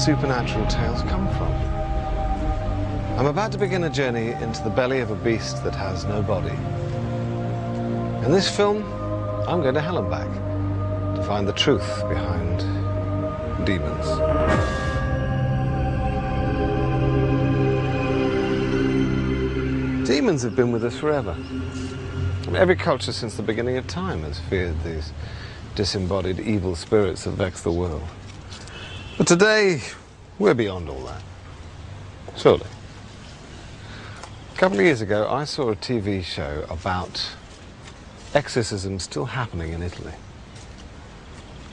supernatural tales come from? I'm about to begin a journey into the belly of a beast that has no body. In this film, I'm going to hell and back to find the truth behind demons. Demons have been with us forever. Every culture since the beginning of time has feared these disembodied evil spirits that vex the world. But today, we're beyond all that. Surely. A couple of years ago, I saw a TV show about exorcism still happening in Italy.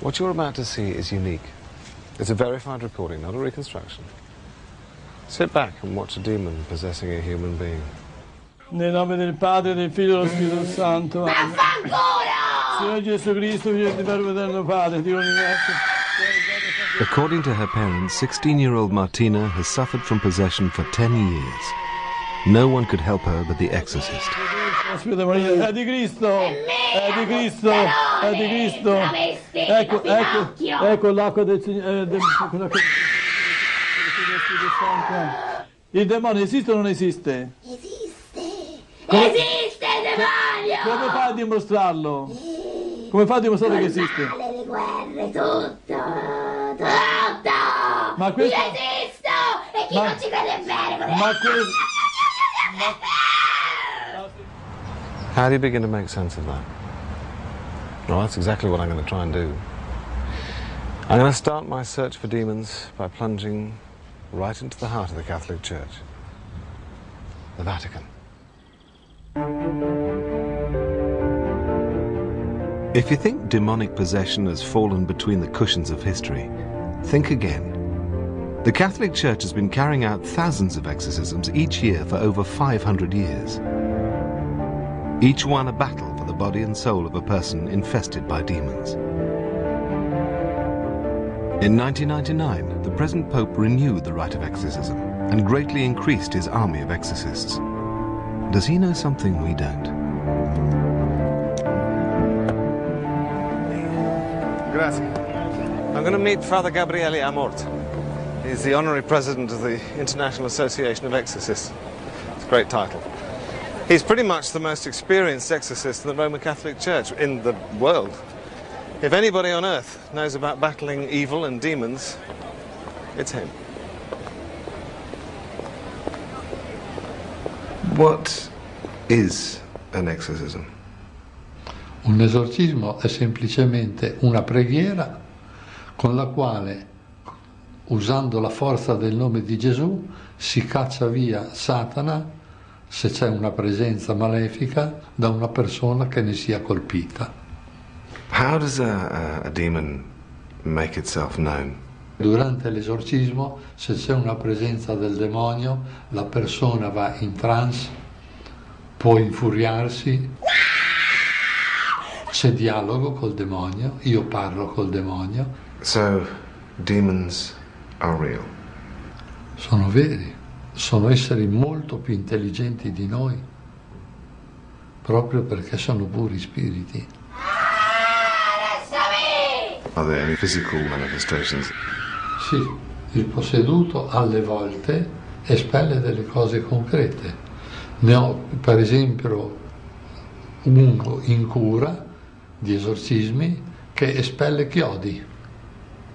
What you're about to see is unique. It's a verified recording, not a reconstruction. Sit back and watch a demon possessing a human being. Nel nome del Padre, del Figlio e dello Spirito Santo. Signore Gesù Cristo, Figlio di Verbo eterno Padre, Dio universo. According to her parents, 16-year-old Martina has suffered from possession for 10 years. No one could help her but the exorcist. Aspetta Maria, è di Cristo, è di Cristo, è di Cristo. Ecco l'acqua del Signore, il demonio esiste o non esiste? Esiste il demonio! Come fa a dimostrarlo? Come fa a dimostrare che esiste? Le guerre, tutto! Ma questo... Io esisto! E chi non ci crede è vero! Ma questo... How do you begin to make sense of that? Well, that's exactly what I'm going to try and do. I'm going to start my search for demons by plunging right into the heart of the Catholic Church, the Vatican. If you think demonic possession has fallen between the cushions of history, think again. The Catholic Church has been carrying out thousands of exorcisms each year for over 500 years. Each one a battle for the body and soul of a person infested by demons. In 1999, the present Pope renewed the rite of exorcism and greatly increased his army of exorcists. Does he know something we don't? Grazie. I'm going to meet Father Gabriele Amort. He's the honorary president of the International Association of Exorcists. It's a great title. He's pretty much the most experienced exorcist in the Roman Catholic Church in the world. If anybody on earth knows about battling evil and demons, it's him. What is an exorcism? Un esorcismo è semplicemente una preghiera con la quale, usando la forza del nome di Gesù, si caccia via Satana, se c'è una presenza malefica, da una persona che ne sia colpita. How does a demon make itself known? Durante l'esorcismo, se c'è una presenza del demonio, la persona va in trance, può infuriarsi, c'è dialogo col demonio, io parlo col demonio. So, demons are real? Sono veri, sono esseri molto più intelligenti di noi, proprio perché sono puri spiriti. Are there any physical manifestations? Sì, il posseduto alle volte espelle delle cose concrete. Ne ho per esempio uno in cura di esorcismi che espelle chiodi.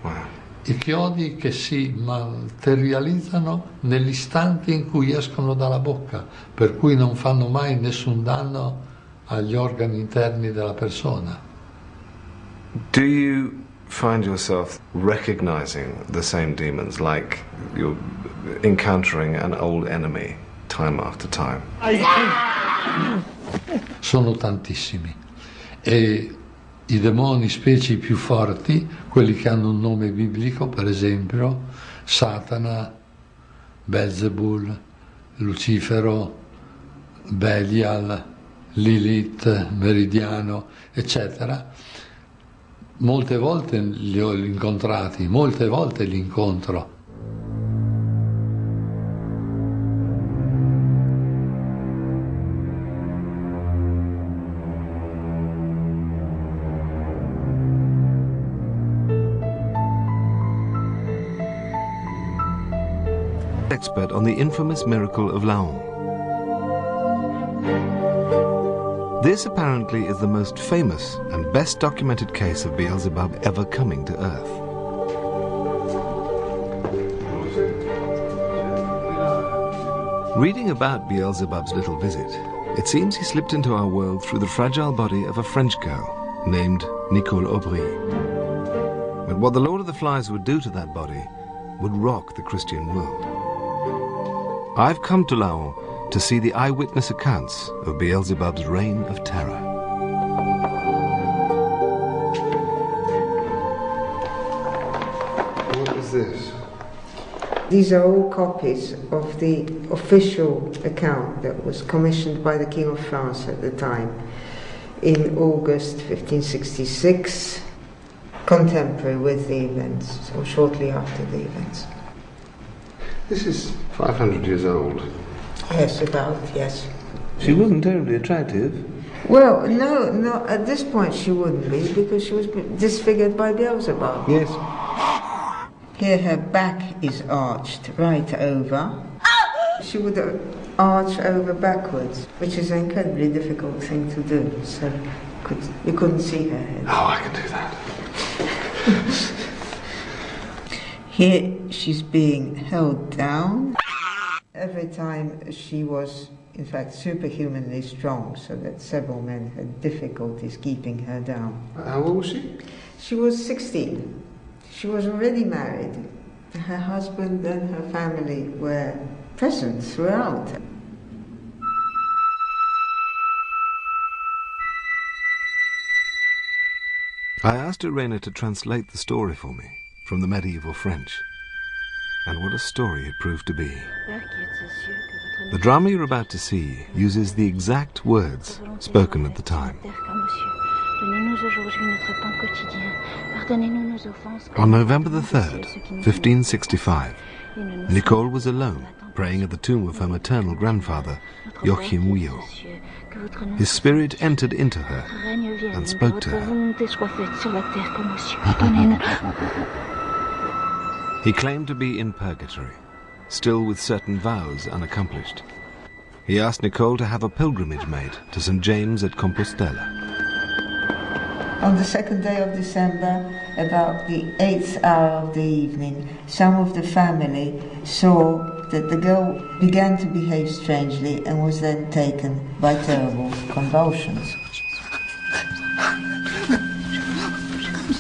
Wow. I chiodi che si materializzano nell'istante in cui escono dalla bocca, per cui non fanno mai nessun danno agli organi interni della persona. Do you find yourself recognizing the same demons, like you're encountering an old enemy time after time? Sono tantissimi e i demoni, specie i più forti, quelli che hanno un nome biblico, per esempio Satana, Belzebul, Lucifero, Belial, Lilith, Meridiano, eccetera. Molte volte li ho incontrati, molte volte li incontro. expert on the infamous miracle of Laon. This apparently is the most famous and best documented case of Beelzebub ever coming to Earth. Reading about Beelzebub's little visit, it seems he slipped into our world through the fragile body of a French girl named Nicole Aubry. But what the Lord of the Flies would do to that body would rock the Christian world. I've come to Laon to see the eyewitness accounts of Beelzebub's reign of terror. What is this? These are all copies of the official account that was commissioned by the King of France at the time in August 1566, contemporary with the events, or shortly after the events. This is 500 years old. Yes, about, yes. She wasn't terribly attractive. Well, no, at this point she wouldn't be, because she was disfigured by Beelzebub. Yes. Here her back is arched right over. She would arch over backwards, which is an incredibly difficult thing to do, so you couldn't see her head. Oh, I can do that. Here she's being held down. Every time she was, in fact, superhumanly strong, so that several men had difficulties keeping her down. How old was she? She was 16. She was already married. Her husband and her family were present throughout. I asked Irena to translate the story for me from the medieval French. And what a story it proved to be. The drama you're about to see uses the exact words spoken at the time. On November the 3rd, 1565, Nicole was alone, praying at the tomb of her maternal grandfather, Joachim Wio. His spirit entered into her and spoke to her. He claimed to be in purgatory, still with certain vows unaccomplished. He asked Nicole to have a pilgrimage made to St. James at Compostela. On the 2nd day of December, about the 8th hour of the evening, some of the family saw that the girl began to behave strangely and was then taken by terrible convulsions.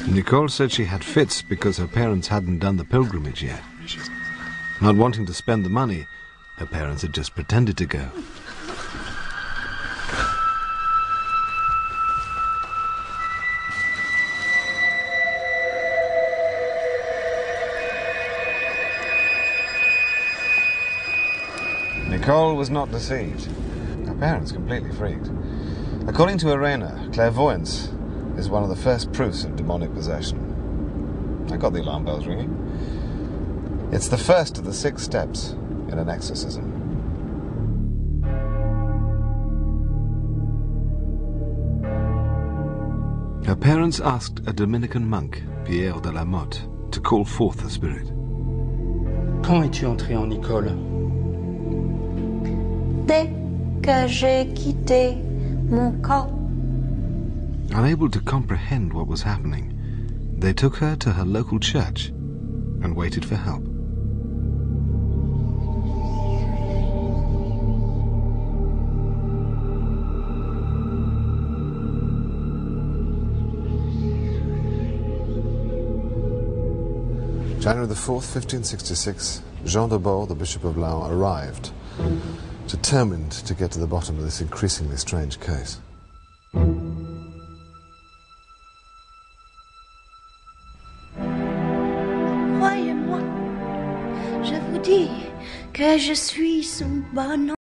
Nicole said she had fits because her parents hadn't done the pilgrimage yet. Not wanting to spend the money, her parents had just pretended to go. Nicole was not deceived. Her parents completely freaked. According to Irena, clairvoyance is one of the first proofs of demonic possession. I got the alarm bells ringing. It's the first of the 6 steps in an exorcism. Her parents asked a Dominican monk, Pierre de la Motte, to call forth the spirit. Quand es-tu entrée en Nicole? Dès que j'ai quitté mon corps. Unable to comprehend what was happening, they took her to her local church and waited for help. January the 4th, 1566, Jean de Bord, the Bishop of Laon, arrived, determined to get to the bottom of this increasingly strange case. Croyez-moi, je vous dis que je suis son bon